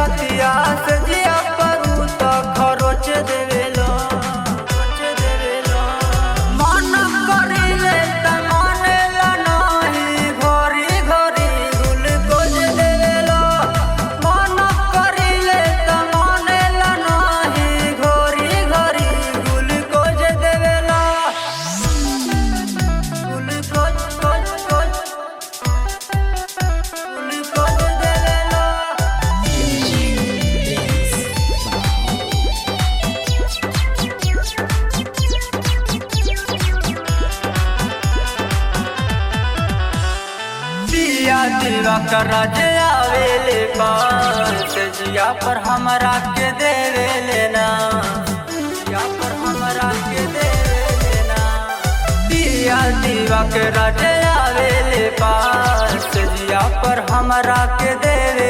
रतिया से जिया परू तो खरोच देवेलो मन करिले त मानेला नाही घोरी घोरी ग्लूकोज देवेलो मन करिले त मानेला नाही घोरी घोरी ग्लूकोज देवेलो ग्लूकोज ग्लूकोज देवेलो। दिया दीवा कर राजे आवेले पास जिया पर हमरा के देवे लेना जिया पर हमरा के देवे लेना दिया दीवा के राजे आवेले पास जिया पर हमरा के देवे